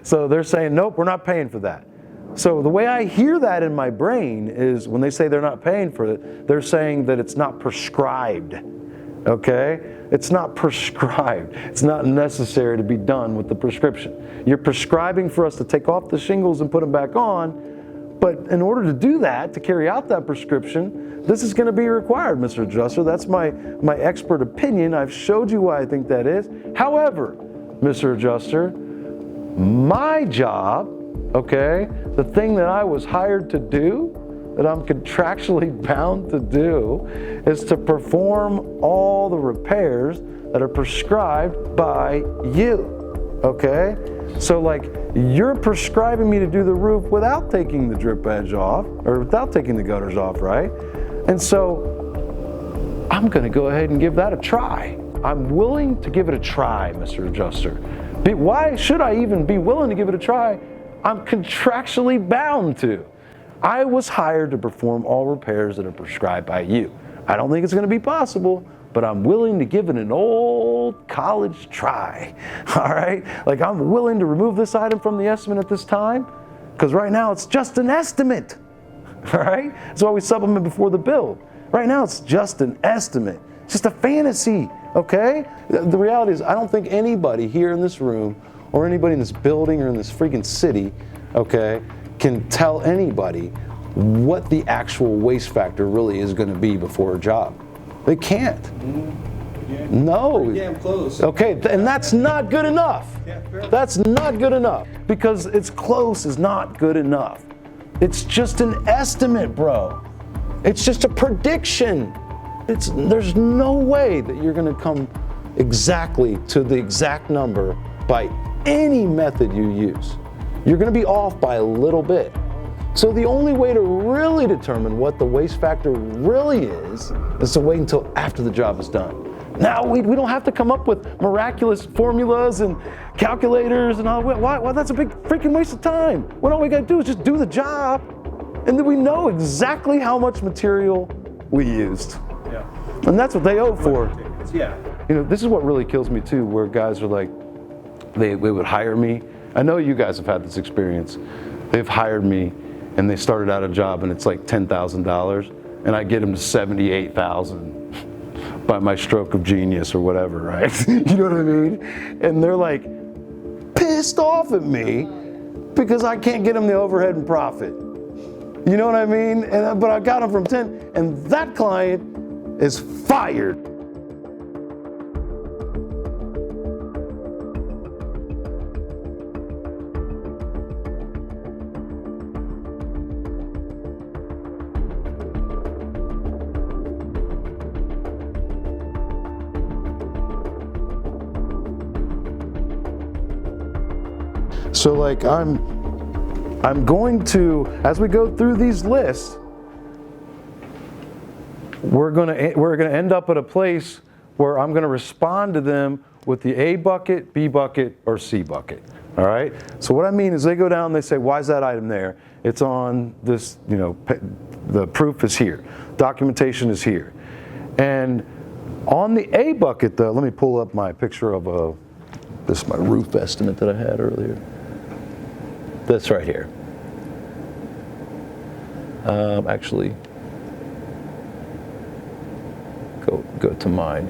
So they're saying, nope, we're not paying for that. So the way I hear that in my brain is when they say they're not paying for it, they're saying that it's not prescribed, okay? It's not prescribed. It's not necessary to be done with the prescription. You're prescribing for us to take off the shingles and put them back on, but in order to do that, to carry out that prescription, this is going to be required, Mr. Adjuster. That's my expert opinion. I've showed you why I think that is. However, Mr. Adjuster, my job, okay, the thing that I was hired to do, that I'm contractually bound to do, is to perform all the repairs that are prescribed by you, okay? So like, you're prescribing me to do the roof without taking the drip edge off, or without taking the gutters off, right? And so, I'm gonna go ahead and give that a try. I'm willing to give it a try, Mr. Adjuster. Why should I even be willing to give it a try? I'm contractually bound to. I was hired to perform all repairs that are prescribed by you. I don't think it's going to be possible, but I'm willing to give it an old college try. All right? Like, I'm willing to remove this item from the estimate at this time, because right now it's just an estimate. All right? That's why we supplement before the bill. Right now it's just an estimate. It's just a fantasy, okay? The reality is, I don't think anybody here in this room or anybody in this building or in this freaking city, okay, can tell anybody what the actual waste factor really is going to be before a job. They can't. Yeah. No. Pretty damn close. Okay, and that's not good enough. Yeah, fair. That's not good enough, because it's close is not good enough. It's just an estimate, bro. It's just a prediction. There's no way that you're going to come exactly to the exact number by any method you use. You're going to be off by a little bit. So the only way to really determine what the waste factor really is to wait until after the job is done. Now, we don't have to come up with miraculous formulas and calculators and all. Why? That's a big freaking waste of time. What all we got to do is just do the job, and then we know exactly how much material we used. Yeah. And that's what they owe for. Yeah. You know, this is what really kills me too, where guys are like, they would hire me. I know you guys have had this experience. They've hired me and they started out a job and it's like $10,000 and I get them to $78,000 by my stroke of genius or whatever, right? You know what I mean? And they're like pissed off at me because I can't get them the overhead and profit. You know what I mean? But I got them from 10, and that client is fired. So like I'm going to, as we go through these lists, we're gonna end up at a place where I'm gonna respond to them with the A bucket, B bucket, or C bucket. All right? So what I mean is they go down and they say, why is that item there? It's on this, you know, the proof is here. Documentation is here. And on the A bucket though, let me pull up my picture of this is my roof estimate that I had earlier. This right here. Actually, go to mine.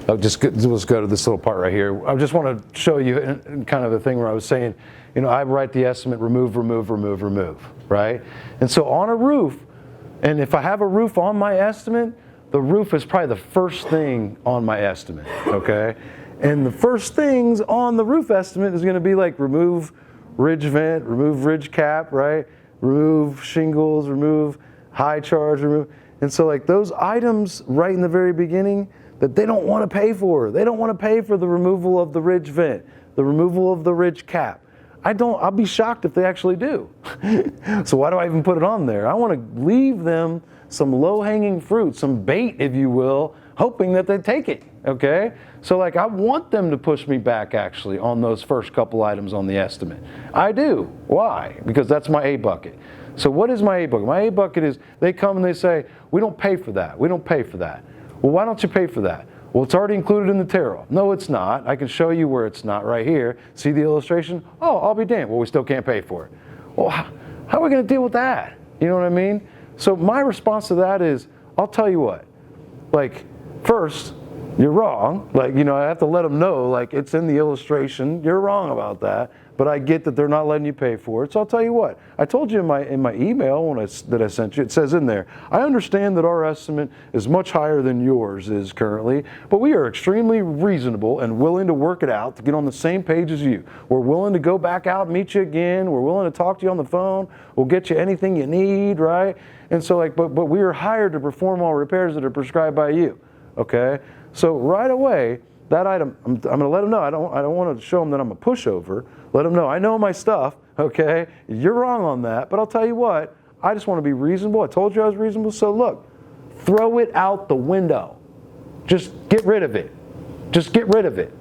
Let's go to this little part right here. I just want to show you kind of the thing where I was saying, you know, I write the estimate, remove, right? And so on a roof, and if I have a roof on my estimate, the roof is probably the first thing on my estimate, okay? And the first things on the roof estimate is going to be like remove ridge vent, remove ridge cap, right? Remove shingles, remove high charge, remove. And so like those items right in the very beginning that they don't want to pay for. They don't want to pay for the removal of the ridge vent, the removal of the ridge cap. I'll be shocked if they actually do. So why do I even put it on there? I want to leave them some low-hanging fruit, some bait, if you will, hoping that they take it, okay? So like I want them to push me back actually on those first couple items on the estimate. I do. Why? Because that's my A bucket. So what is my A bucket? My A bucket is they come and they say, we don't pay for that. We don't pay for that. Well, why don't you pay for that? Well, it's already included in the tariff. No, it's not. I can show you where it's not right here. See the illustration? Oh, I'll be damned. Well, we still can't pay for it. Well, how are we going to deal with that? You know what I mean? So my response to that is, I'll tell you what. Like, first, you're wrong. Like, I have to let them know, like, it's in the illustration. You're wrong about that. But I get that they're not letting you pay for it. So I'll tell you what. I told you in my email that I sent you, it says in there, I understand that our estimate is much higher than yours is currently, but we are extremely reasonable and willing to work it out to get on the same page as you. We're willing to go back out and meet you again. We're willing to talk to you on the phone. We'll get you anything you need, right? And so but we are hired to perform all repairs that are prescribed by you, okay? So right away, that item, I'm going to let them know. I don't want to show them that I'm a pushover. Let them know I know my stuff, okay? You're wrong on that, but I'll tell you what, I just want to be reasonable. I told you I was reasonable, so look, throw it out the window. Just get rid of it. Just get rid of it.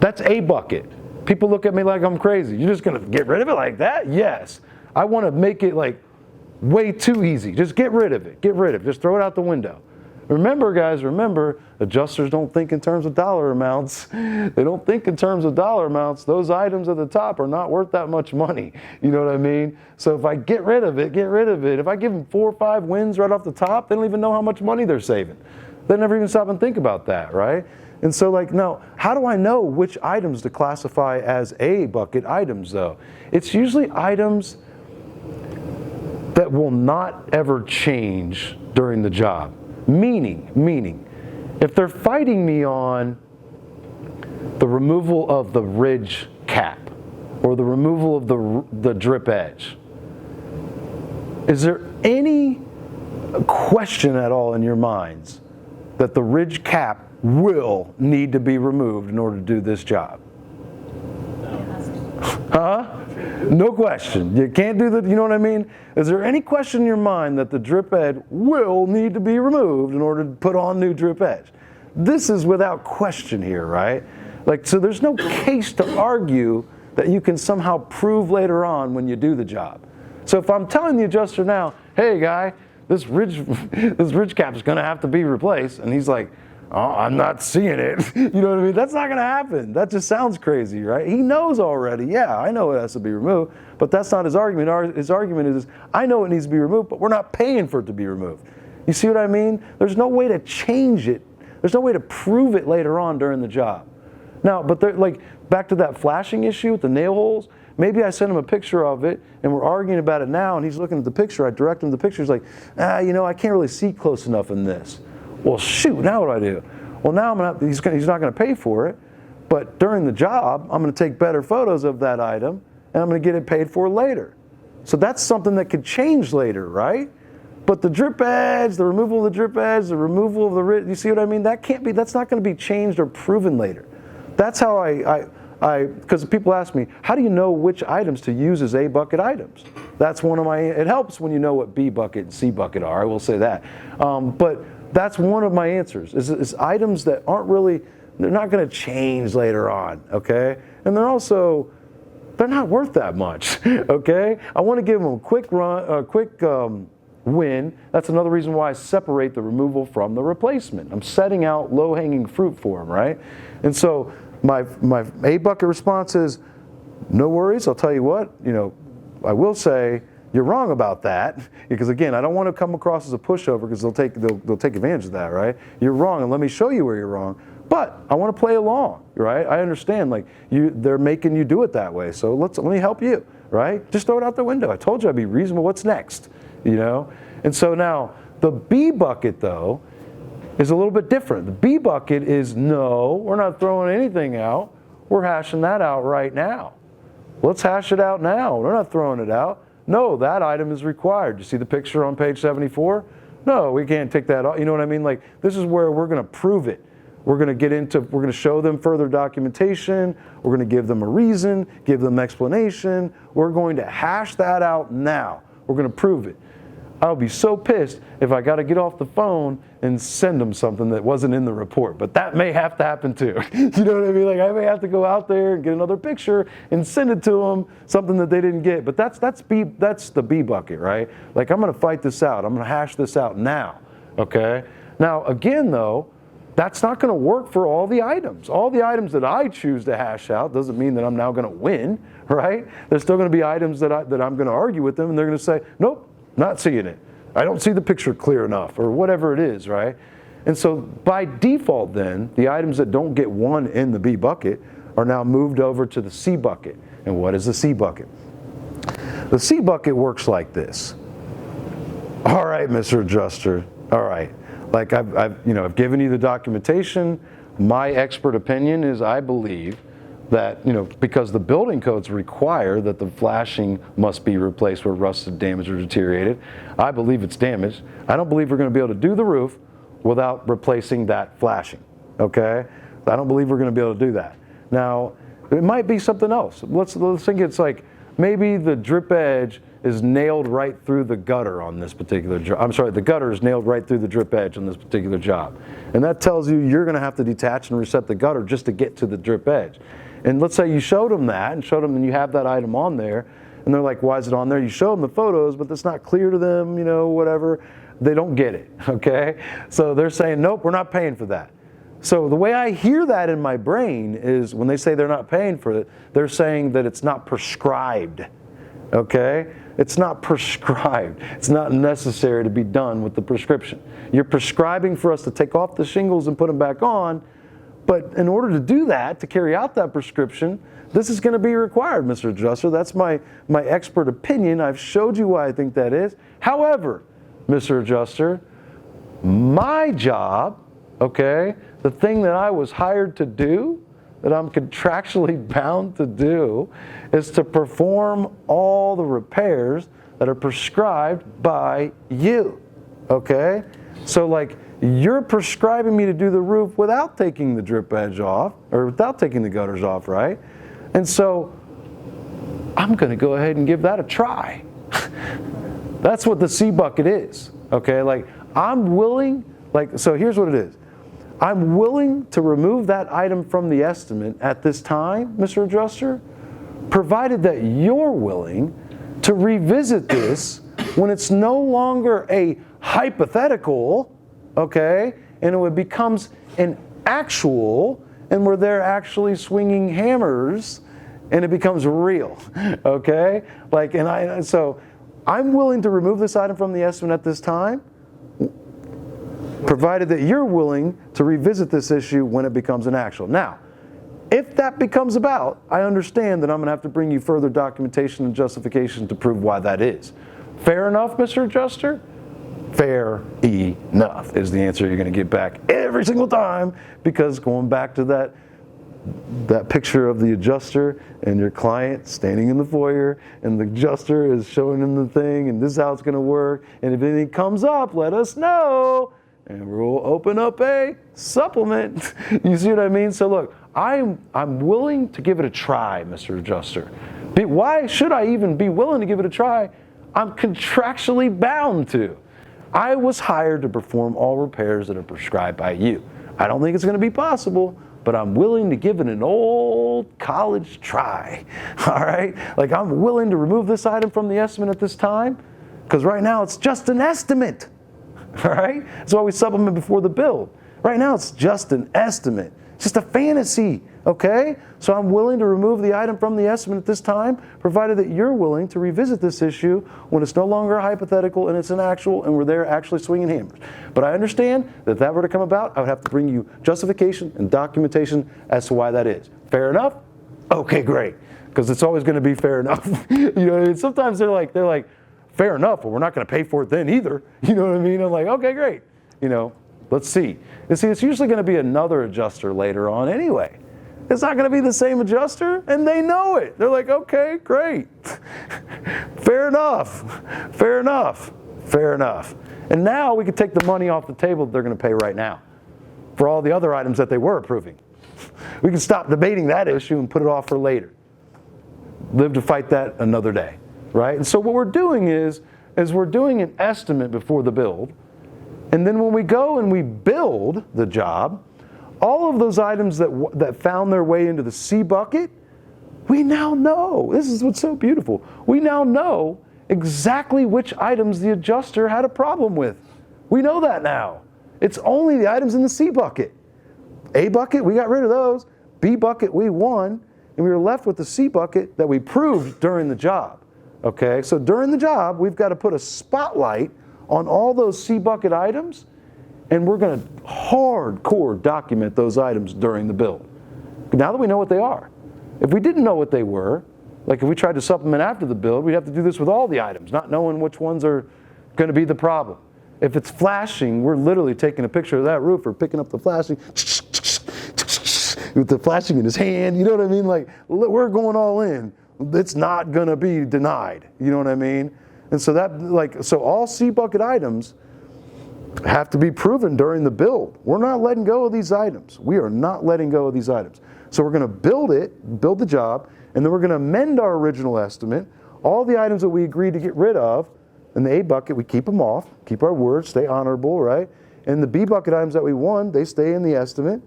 That's a bucket. People look at me like I'm crazy. You're just going to get rid of it like that? Yes. I want to make it like way too easy. Just get rid of it. Get rid of it. Just throw it out the window. Remember, guys, adjusters don't think in terms of dollar amounts. They don't think in terms of dollar amounts. Those items at the top are not worth that much money. You know what I mean? So if I get rid of it, get rid of it. If I give them 4 or 5 wins right off the top, they don't even know how much money they're saving. They never even stop and think about that, right? And so now, how do I know which items to classify as A bucket items, though? It's usually items that will not ever change during the job. Meaning, if they're fighting me on the removal of the ridge cap or the removal of the drip edge, is there any question at all in your minds that the ridge cap will need to be removed in order to do this job? Huh? No question. You can't do that, you know what I mean? Is there any question in your mind that the drip edge will need to be removed in order to put on new drip edge? This is without question here, right? So there's no case to argue that you can somehow prove later on when you do the job. So if I'm telling the adjuster now, hey guy, this ridge cap is gonna have to be replaced, and he's like, oh, I'm not seeing it. You know what I mean? That's not going to happen. That just sounds crazy, right? He knows already. Yeah, I know it has to be removed, but that's not his argument. His argument is, I know it needs to be removed, but we're not paying for it to be removed. You see what I mean? There's no way to change it. There's no way to prove it later on during the job. Now, but back to that flashing issue with the nail holes, maybe I send him a picture of it, and we're arguing about it now, and he's looking at the picture. I direct him to the picture. He's like, I can't really see close enough in this. Well, shoot, now what do I do? Well, now he's not going to pay for it, but during the job, I'm going to take better photos of that item, and I'm going to get it paid for later. So that's something that could change later, right? But the drip edge, the removal of the drip edge, the removal of the ridge, you see what I mean? That's not going to be changed or proven later. That's how because people ask me, how do you know which items to use as A bucket items? That's it helps when you know what B bucket and C bucket are, I will say that. But that's one of my answers, is items that aren't really, they're not going to change later on, okay? And they're not worth that much, okay? I want to give them a quick win. That's another reason why I separate the removal from the replacement. I'm setting out low-hanging fruit for them, right? And so my A bucket response is, no worries, I'll tell you what, I will say, you're wrong about that, because again, I don't want to come across as a pushover, because they'll take advantage of that, right? You're wrong, and let me show you where you're wrong. But I want to play along, right? I understand, they're making you do it that way, so let me help you, right? Just throw it out the window. I told you I'd be reasonable. What's next, And so now the B bucket though is a little bit different. The B bucket is no, we're not throwing anything out. We're hashing that out right now. Let's hash it out now. We're not throwing it out. No, that item is required. You see the picture on page 74? No, we can't take that off. You know what I mean? This is where we're going to prove it. We're going to show them further documentation. We're going to give them a reason, give them explanation. We're going to hash that out now. We're going to prove it. I'll be so pissed if I got to get off the phone and send them something that wasn't in the report. But that may have to happen too. You know what I mean? I may have to go out there and get another picture and send it to them, something that they didn't get. But that's the B bucket, right? I'm going to fight this out. I'm going to hash this out now, okay? Now, again, though, That's not going to work for all the items. All the items that I choose to hash out doesn't mean that I'm now going to win, right? There's still going to be items that I'm going to argue with them, and they're going to say, nope, not seeing it. I don't see the picture clear enough, or whatever it is, right? And so by default then, the items that don't get one in the B bucket are now moved over to the C bucket. And what is the C bucket? The C bucket works like this. All right, Mr. Adjuster, all right. Like I've given you the documentation. My expert opinion is I believe that, because the building codes require that the flashing must be replaced where rusted, damaged, or deteriorated. I believe it's damaged. I don't believe we're going to be able to do the roof without replacing that flashing, okay? I don't believe we're going to be able to do that. Now, it might be something else. Let's think it's like maybe the drip edge is nailed right through the gutter on this particular job. I'm sorry, the gutter is nailed right through the drip edge on this particular job. And that tells you you're going to have to detach and reset the gutter just to get to the drip edge. And let's say you showed them that and you have that item on there, and they're like, why is it on there? You show them the photos, but it's not clear to them, whatever. They don't get it, okay? So they're saying, nope, we're not paying for that. So the way I hear that in my brain is when they say they're not paying for it, they're saying that it's not prescribed, okay? It's not prescribed. It's not necessary to be done with the prescription. You're prescribing for us to take off the shingles and put them back on, but in order to do that, to carry out that prescription, this is going to be required, Mr. Adjuster. That's my expert opinion. I've showed you why I think that is. However, Mr. Adjuster, my job, okay, the thing that I was hired to do, that I'm contractually bound to do, is to perform all the repairs that are prescribed by you, okay? So like, you're prescribing me to do the roof without taking the drip edge off, or without taking the gutters off, right? And so, I'm gonna go ahead and give that a try. That's what the C bucket is, okay? Like, I'm willing, so here's what it is. I'm willing to remove that item from the estimate at this time, Mr. Adjuster, provided that you're willing to revisit this when it's no longer a hypothetical, okay, and it becomes an actual, and where they're actually swinging hammers, and it becomes real, okay? So I'm willing to remove this item from the estimate at this time, provided that you're willing to revisit this issue when it becomes an actual. Now, if that becomes about, I understand that I'm going to have to bring you further documentation and justification to prove why that is. Fair enough, Mr. Adjuster? Fair enough is the answer you're going to get back every single time, because going back to that picture of the adjuster and your client standing in the foyer, and the adjuster is showing them the thing, and this is how it's going to work, and if anything comes up, let us know, and we'll open up a supplement. You see what I mean? So look, I'm willing to give it a try, Mr. Adjuster. Why should I even be willing to give it a try? I'm contractually bound to. I was hired to perform all repairs that are prescribed by you. I don't think it's going to be possible, but I'm willing to give it an old college try, all right? Like, I'm willing to remove this item from the estimate at this time, because right now it's just an estimate, all right? That's why we supplement before the build. Right now it's just an estimate. It's just a fantasy, okay? So I'm willing to remove the item from the estimate at this time, provided that you're willing to revisit this issue when it's no longer a hypothetical and it's an actual, and we're there actually swinging hammers. But I understand that if that were to come about, I would have to bring you justification and documentation as to why that is. Fair enough? Okay, great. Because it's always going to be fair enough. And sometimes they're like, fair enough, but we're not going to pay for it then either. You know what I mean? I'm like, okay, great. Let's see. And see, it's usually going to be another adjuster later on anyway. It's not going to be the same adjuster, and they know it. They're like, okay, great. Fair enough. Fair enough. Fair enough. And now we can take the money off the table that they're going to pay right now for all the other items that they were approving. We can stop debating that issue and put it off for later. Live to fight that another day, right? And so what we're doing is we're doing an estimate before the build. And then when we go and we build the job, all of those items that found their way into the C bucket, we now know. This is what's so beautiful. We now know exactly which items the adjuster had a problem with. We know that now. It's only the items in the C bucket. A bucket, we got rid of those. B bucket, we won. And we were left with the C bucket that we proved during the job. Okay, so during the job, we've got to put a spotlight on all those C bucket items, and we're going to hardcore document those items during the build. Now that we know what they are. If we didn't know what they were, like if we tried to supplement after the build, we'd have to do this with all the items, not knowing which ones are going to be the problem. If it's flashing, we're literally taking a picture of that roof or picking up the flashing, with the flashing in his hand, you know what I mean? Like, we're going all in. It's not gonna be denied, you know what I mean? And so so all C bucket items have to be proven during the build. We're not letting go of these items. We are not letting go of these items. So we're gonna build the job, and then we're gonna amend our original estimate. All the items that we agreed to get rid of, in the A bucket, we keep them off, keep our word, stay honorable, right? And the B bucket items that we won, they stay in the estimate.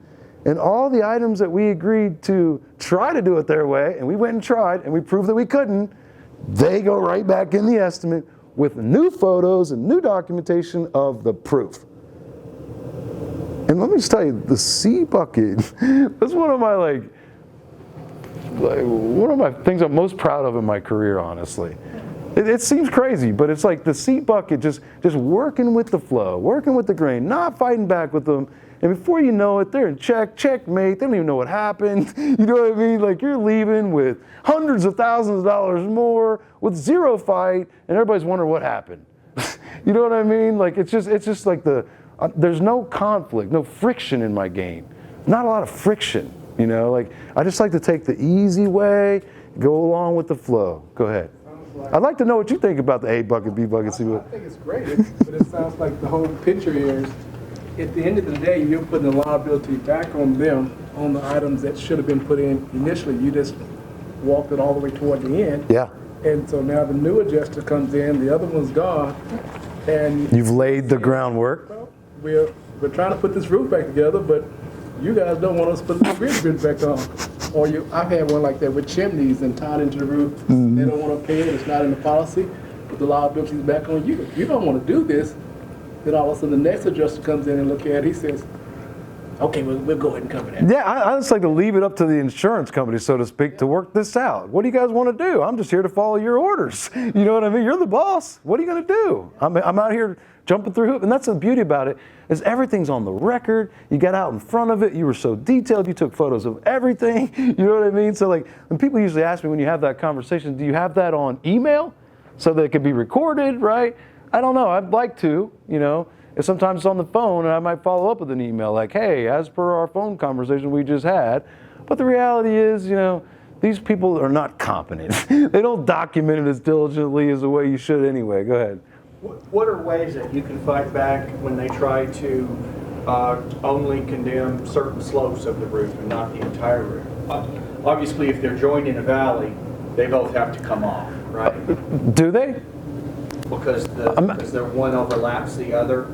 And all the items that we agreed to try to do it their way, and we went and tried, and we proved that we couldn't, they go right back in the estimate with new photos and new documentation of the proof. And let me just tell you, the C bucket, that's one of my things I'm most proud of in my career, honestly. It seems crazy, but it's like the C bucket just working with the flow, working with the grain, not fighting back with them. And before you know it, they're in checkmate. They don't even know what happened. You know what I mean? Like, you're leaving with hundreds of thousands of dollars more with zero fight, and everybody's wondering what happened. You know what I mean? Like, it's just like there's no conflict, no friction in my game. Not a lot of friction, you know? Like, I just like to take the easy way, go along with the flow. Go ahead. I'd like to know what you think about the A bucket, B bucket, C bucket. I think it's great, but it sounds like the whole picture is, at the end of the day, you're putting the liability back on them on the items that should have been put in initially. You just walked it all the way toward the end. Yeah. And so now the new adjuster comes in, the other one's gone, and You've laid the groundwork. well, we're trying to put this roof back together, but you guys don't want us to put the roof back on. Or I've had one like that with chimneys and tied into the roof. Mm-hmm. They don't want to pay it. It's not in the policy. But the liability is back on you. If you don't want to do this, then all of a sudden the next adjuster comes in and look at it. He says, okay, we'll go ahead and cover that. Yeah, I just like to leave it up to the insurance company, so to speak, to work this out. What do you guys want to do? I'm just here to follow your orders. You know what I mean? You're the boss. What are you going to do? I'm out here jumping through hoops. And that's the beauty about it, is everything's on the record. You got out in front of it. You were so detailed. You took photos of everything. You know what I mean? So like, when people usually ask me when you have that conversation, do you have that on email so that it can be recorded, right? I don't know. I'd like to, you know. Sometimes it's on the phone, and I might follow up with an email like, hey, as per our phone conversation we just had. But the reality is, you know, these people are not competent. They don't document it as diligently as the way you should anyway. Go ahead. What are ways that you can fight back when they try to only condemn certain slopes of the roof and not the entire roof? Obviously, if they're joined in a valley, they both have to come off, right? Do they? Because the one overlaps the other.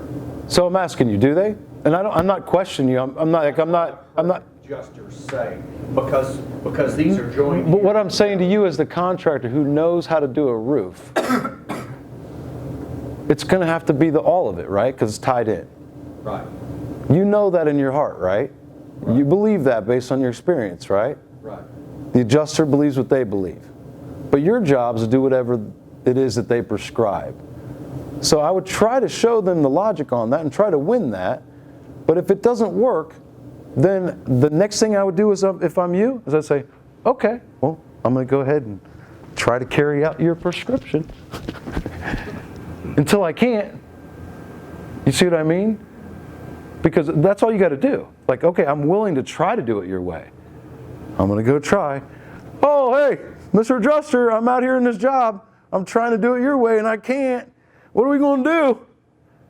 So I'm asking you, do they? And I'm not questioning you. I'm not. Adjusters say because these are joined. But what I'm saying to you as the contractor who knows how to do a roof, it's going to have to be all of it, right? Because it's tied in. Right. You know that in your heart, right? You believe that based on your experience, right? Right. The adjuster believes what they believe. But your job is to do whatever it is that they prescribe. So I would try to show them the logic on that and try to win that. But if it doesn't work, then the next thing I would do is, if I'm you, is I'd say, okay, well, I'm going to go ahead and try to carry out your prescription until I can't. You see what I mean? Because that's all you got to do. Like, okay, I'm willing to try to do it your way. I'm going to go try. Oh, hey, Mr. Adjuster, I'm out here in this job. I'm trying to do it your way and I can't. What are we going to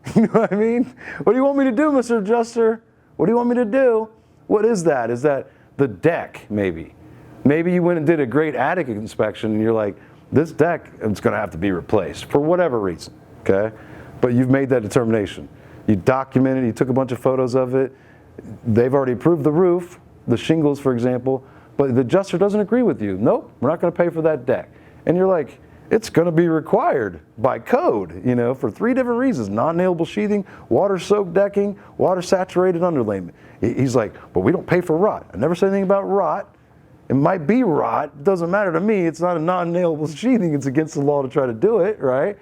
do? You know what I mean? What do you want me to do, Mr. Adjuster? What do you want me to do? What is that? Is that the deck, maybe? Maybe you went and did a great attic inspection and you're like, this deck is going to have to be replaced for whatever reason, okay? But you've made that determination. You documented, you took a bunch of photos of it. They've already approved the roof, the shingles, for example, but the adjuster doesn't agree with you. Nope, we're not going to pay for that deck. And you're like, it's going to be required by code, for 3 different reasons: non-nailable sheathing, water-soaked decking, water-saturated underlayment. He's like, but we don't pay for rot. I never said anything about rot. It might be rot. It doesn't matter to me. It's not a non-nailable sheathing. It's against the law to try to do it, right?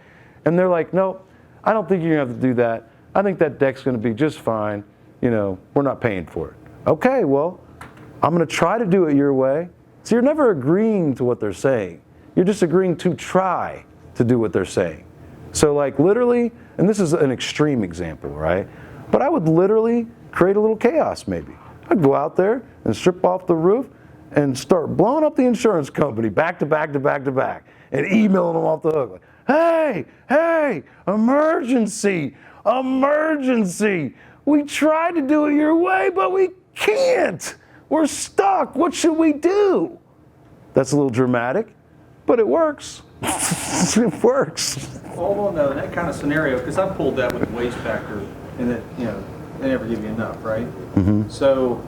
And they're like, no, I don't think you're going to have to do that. I think that deck's going to be just fine. We're not paying for it. Okay, well, I'm going to try to do it your way. So you're never agreeing to what they're saying. You're just agreeing to try to do what they're saying. So like literally, and this is an extreme example, right? But I would literally create a little chaos maybe. I'd go out there and strip off the roof and start blowing up the insurance company back to back to back to back and emailing them off the hook. Like, hey, emergency. We tried to do it your way, but we can't. We're stuck. What should we do? That's a little dramatic, but it works. It works. Well, no, in that kind of scenario, because I pulled that with the waste factor, and that, they never give you enough, right? Mm-hmm. So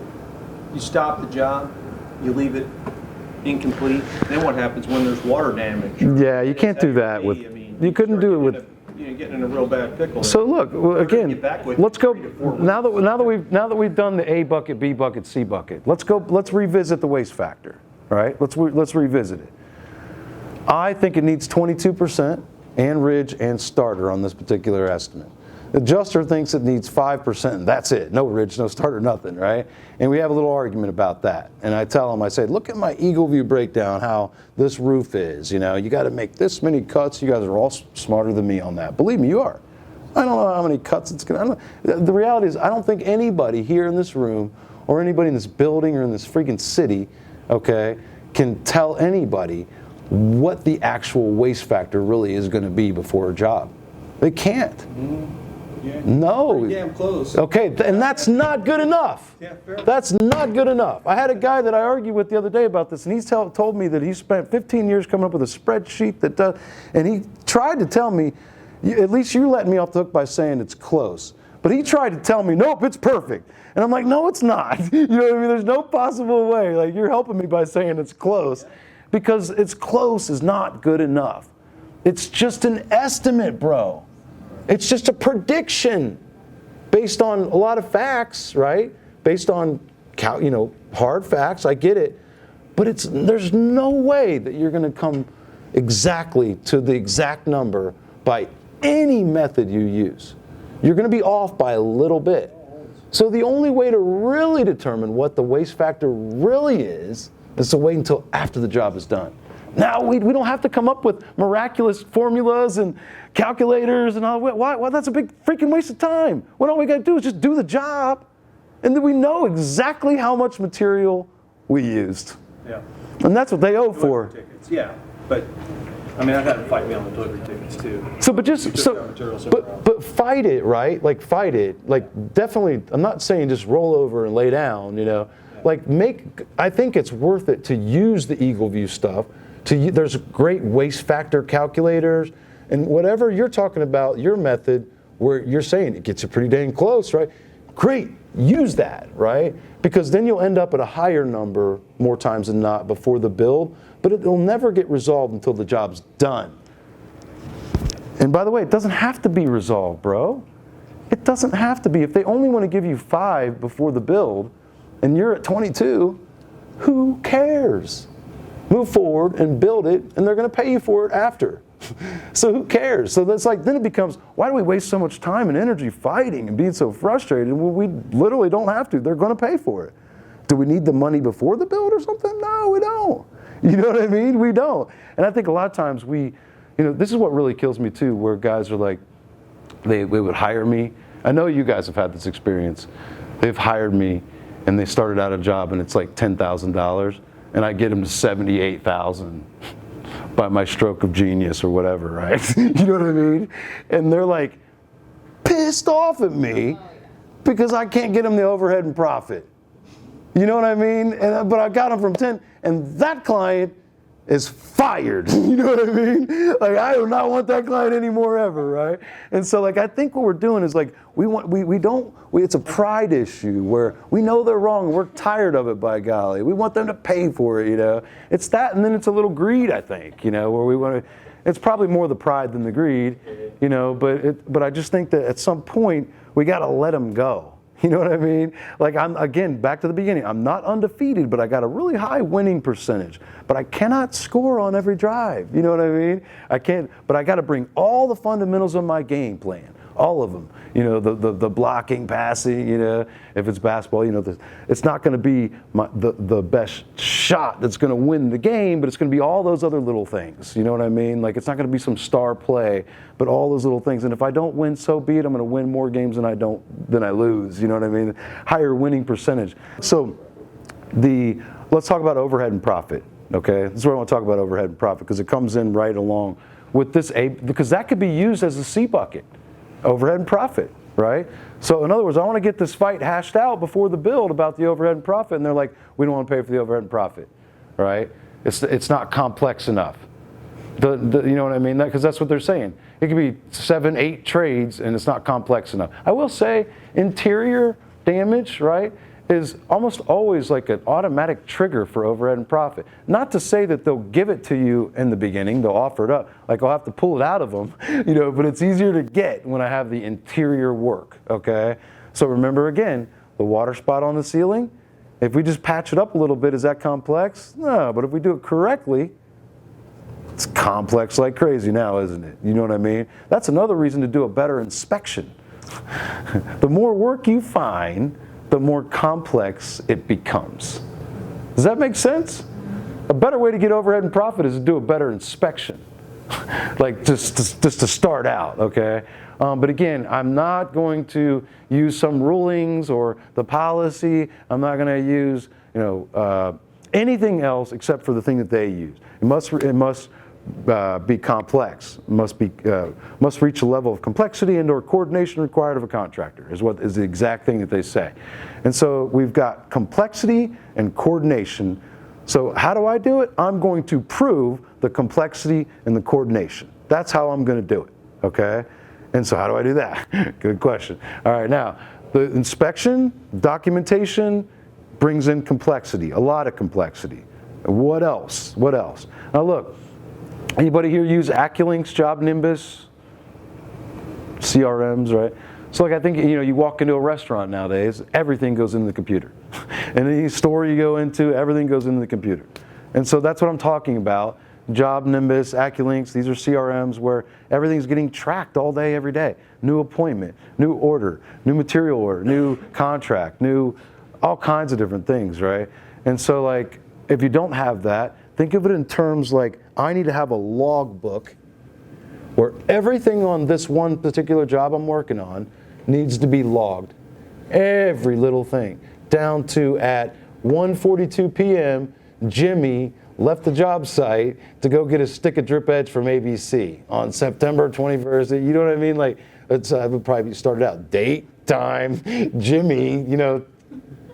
you stop the job, you leave it incomplete. Then what happens when there's water damage? Yeah, you can't do that with. You couldn't do it with. Getting in a real bad pickle. So look, again, let's go. Now that we've done the A bucket, B bucket, C bucket, let's revisit the waste factor. All right, let's revisit it. I think it needs 22% and ridge and starter on this particular estimate. The adjuster thinks it needs 5%, and that's it. No ridge, no starter, nothing, right? And we have a little argument about that. And I tell them, I say, look at my Eagle View breakdown, how this roof is. You got to make this many cuts. You guys are all smarter than me on that. Believe me, you are. I don't know how many cuts it's going to. The reality is, I don't think anybody here in this room or anybody in this building or in this freaking city, okay, can tell anybody what the actual waste factor really is going to be before a job. They can't. Mm-hmm. Yeah. No. Pretty damn close. Okay, and that's not good enough. Yeah, fair. That's not good enough. I had a guy that I argued with the other day about this, and he told me that he spent 15 years coming up with a spreadsheet that does, and he tried to tell me, at least you let me off the hook by saying it's close. But he tried to tell me, nope, it's perfect. And I'm like, no, it's not. You know what I mean? There's no possible way. Like, you're helping me by saying it's close, because it's close is not good enough. It's just an estimate, bro. It's just a prediction based on a lot of facts, right? Based on, hard facts. I get it, but there's no way that you're going to come exactly to the exact number by any method you use. You're going to be off by a little bit. So the only way to really determine what the waste factor really is to wait until after the job is done. Now we don't have to come up with miraculous formulas and calculators and all. Why? That's a big freaking waste of time. What all we got to do is just do the job, and then we know exactly how much material we used. Yeah. And that's what they owe for. Tickets. Yeah, but I've had to fight me on the delivery tickets too. But fight it, right? Like fight it. Like definitely. I'm not saying just roll over and lay down. Like I think it's worth it to use the Eagle View stuff. There's great waste factor calculators, and whatever you're talking about, your method, where you're saying it gets you pretty dang close, right? Great, use that, right? Because then you'll end up at a higher number more times than not before the build, but it'll never get resolved until the job's done. And by the way, it doesn't have to be resolved, bro. It doesn't have to be. If they only want to give you 5 before the build, and you're at 22, who cares? Move forward and build it, and they're going to pay you for it after. So who cares? So that's then it becomes, why do we waste so much time and energy fighting and being so frustrated? Well, we literally don't have to. They're going to pay for it. Do we need the money before the build or something? No, we don't. You know what I mean? We don't. And I think a lot of times this is what really kills me too, where guys are like, they would hire me. I know you guys have had this experience. They've hired me, and they started out a job, and it's like $10,000. And I get them to $78,000 by my stroke of genius or whatever, right? You know what I mean? And they're like pissed off at me because I can't get them the overhead and profit. You know what I mean? But I got them from 10, and that client is fired. You know what I mean? Like, I do not want that client anymore ever, right? And so I think what we're doing is it's a pride issue where we know they're wrong and we're tired of it, by golly. We want them to pay for it, It's that, and then it's a little greed, I think, where we want to, It's probably more the pride than the greed, you know, but I just think that at some point we got to let them go. You know what I mean? Like, I'm, again, back to the beginning, I'm not undefeated, but I got a really high winning percentage. But I cannot score on every drive. You know what I mean? I can't, but I got to bring all the fundamentals of my game plan. All of them, you know, the blocking, passing, you know, if it's basketball, you know, it's not going to be the best shot that's going to win the game, but it's going to be all those other little things. You know what I mean? Like, it's not going to be some star play, but all those little things. And if I don't win, so be it. I'm going to win more games than I lose. You know what I mean? Higher winning percentage. So let's talk about overhead and profit. Okay, this is what I want to talk about, overhead and profit, because it comes in right along with this because that could be used as a C bucket. Overhead and profit, right? So in other words, I want to get this fight hashed out before the build about the overhead and profit, and they're like, we don't want to pay for the overhead and profit, right? It's not complex enough. You know what I mean? Because that's what they're saying. It could be 7, 8 trades, and it's not complex enough. I will say interior damage, right, is almost always like an automatic trigger for overhead and profit. Not to say that they'll give it to you in the beginning, they'll offer it up. Like, I'll have to pull it out of them, you know, but it's easier to get when I have the interior work, okay? So remember again, the water spot on the ceiling, if we just patch it up a little bit, is that complex? No, but if we do it correctly, it's complex like crazy now, isn't it? You know what I mean? That's another reason to do a better inspection. The more work you find, the more complex it becomes. Does that make sense? A better way to get overhead and profit is to do a better inspection. Like, just to start out, okay? But again, I'm not going to use some rulings or the policy. I'm not going to use, you know, anything else except for the thing that they use. It must be complex, must reach a level of complexity and/or coordination required of a contractor, is the exact thing that they say. And so we've got complexity and coordination. So how do I do it? I'm going to prove the complexity and the coordination. That's how I'm going to do it, okay? And so how do I do that? Good question. All right, now, the inspection, documentation brings in complexity, a lot of complexity. What else? What else? Now look, anybody here use Acculinks, Job Nimbus, CRMs, right? So like, I think, you know, you walk into a restaurant nowadays, everything goes into the computer. And any store you go into, everything goes into the computer. And so that's what I'm talking about. Job Nimbus, Acculinks, these are CRMs where everything's getting tracked all day, every day. New appointment, new order, new material order, new contract, new all kinds of different things, right? And so like, if you don't have that, think of it in terms like, I need to have a log book where everything on this one particular job I'm working on needs to be logged. Every little thing. Down to at 1:42 p.m., Jimmy left the job site to go get a stick of drip edge from ABC on September 21st. You know what I mean? Like, I would probably start out date, time, Jimmy, you know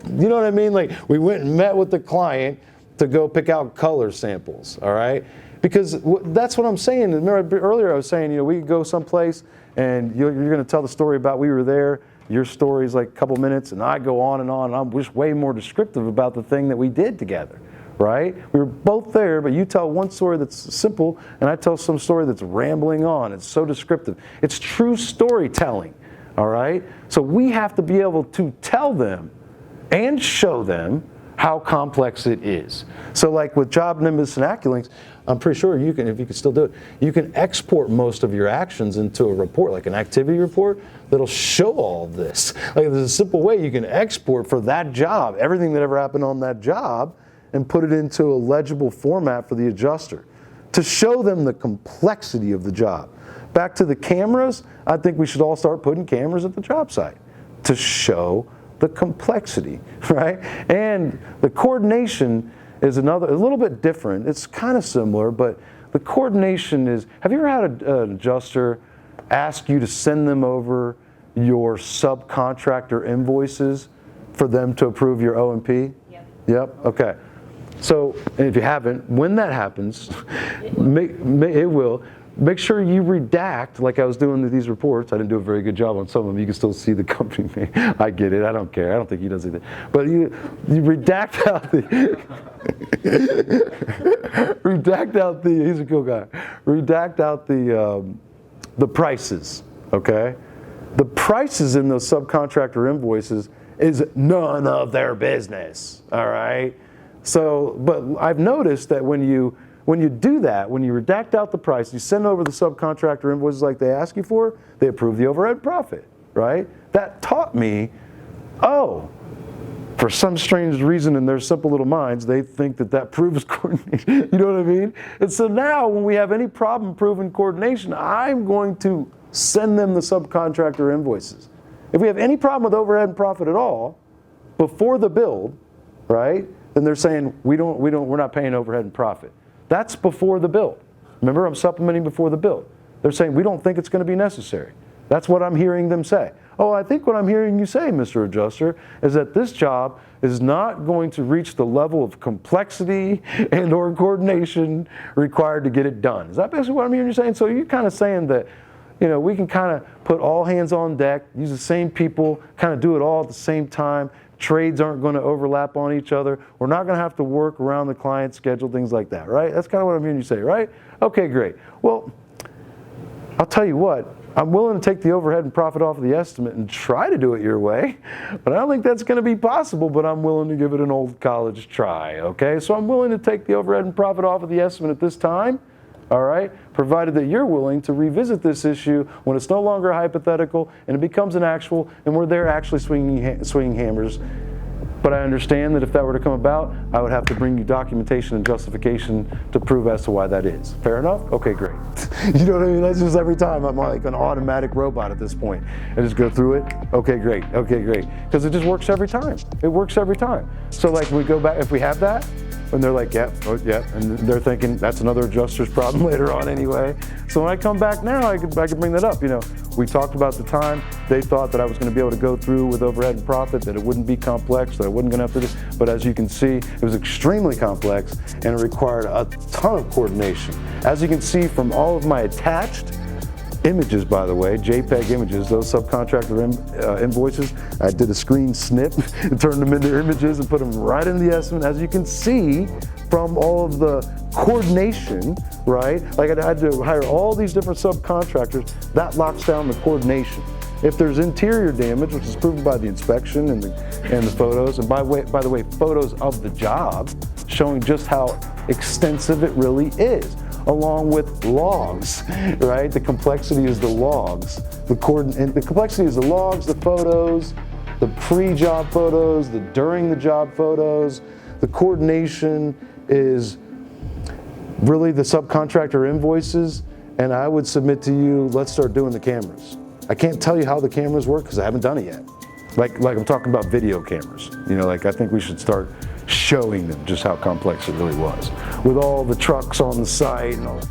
what I mean? Like, we went and met with the client to go pick out color samples, all right? Because that's what I'm saying. Remember earlier I was saying, you know, we could go someplace and you're going to tell the story about we were there. Your story's like a couple minutes, and I go on, and I'm just way more descriptive about the thing that we did together, right? We were both there, but you tell one story that's simple, and I tell some story that's rambling on. It's so descriptive. It's true storytelling, all right? So we have to be able to tell them and show them how complex it is. So like with Job Nimbus and Acculinks, I'm pretty sure you can, if you can still do it, you can export most of your actions into a report, like an activity report, that'll show all of this. Like, there's a simple way you can export for that job, everything that ever happened on that job, and put it into a legible format for the adjuster to show them the complexity of the job. Back to the cameras, I think we should all start putting cameras at the job site to show the complexity, right? And the coordination is a little bit different. It's kind of similar, but the coordination is, have you ever had an adjuster ask you to send them over your subcontractor invoices for them to approve your O&P? Yep, okay. So, and if you haven't, when that happens, it will, make sure you redact, like I was doing with these reports. I didn't do a very good job on some of them. You can still see the company name. I get it. I don't care. I don't think he does either. But you redact out the redact out the. He's a cool guy. Redact out the prices. Okay, the prices in those subcontractor invoices is none of their business. All right. So, but I've noticed that when you do that, when you redact out the price, you send over the subcontractor invoices like they ask you for, they approve the overhead profit, right? That taught me, oh, for some strange reason in their simple little minds, they think that proves coordination. You know what I mean? And so now when we have any problem proving coordination, I'm going to send them the subcontractor invoices. If we have any problem with overhead and profit at all, before the build, right, then they're saying we're not paying overhead and profit. That's before the build. Remember, I'm supplementing before the build. They're saying we don't think it's going to be necessary. That's what I'm hearing them say. Oh, I think what I'm hearing you say, Mr. Adjuster, is that this job is not going to reach the level of complexity and or coordination required to get it done. Is that basically what I'm hearing you saying? So you're kind of saying that, we can kind of put all hands on deck, use the same people, kind of do it all at the same time. Trades aren't going to overlap on each other. We're not going to have to work around the client's schedule, things like that, right? That's kind of what I'm hearing you say, right? Okay, great. Well, I'll tell you what, I'm willing to take the overhead and profit off of the estimate and try to do it your way, but I don't think that's going to be possible, but I'm willing to give it an old college try, okay? So I'm willing to take the overhead and profit off of the estimate at this time, all right, provided that you're willing to revisit this issue when it's no longer hypothetical and it becomes an actual, and we're there actually swinging hammers. But I understand that if that were to come about, I would have to bring you documentation and justification to prove as to why that is. Fair enough? Okay, great. You know what I mean? That's just every time I'm like an automatic robot at this point. I just go through it. Okay, great. Okay, great. Because it just works every time. It works every time. So like we go back, if we have that, and they're like, yeah, oh, yeah, and they're thinking that's another adjuster's problem later on anyway. So when I come back now, I could bring that up. We talked about the time. They thought that I was going to be able to go through with overhead and profit, that it wouldn't be complex, that I wasn't going to have to do. But as you can see, it was extremely complex and it required a ton of coordination. As you can see from all of my attached images, by the way, JPEG images, those subcontractor invoices, I did a screen snip and turned them into images and put them right in the estimate. As you can see from all of the coordination, right? Like I had to hire all these different subcontractors, that locks down the coordination. If there's interior damage, which is proven by the inspection and the photos, and by the way, photos of the job showing just how extensive it really is, along with logs, right? The complexity is the logs. The complexity is the logs, the photos, the pre-job photos, the during the job photos. The coordination is really the subcontractor invoices, and I would submit to you, let's start doing the cameras. I can't tell you how the cameras work because I haven't done it yet. Like I'm talking about video cameras. I think we should start showing them just how complex it really was, with all the trucks on the site and all.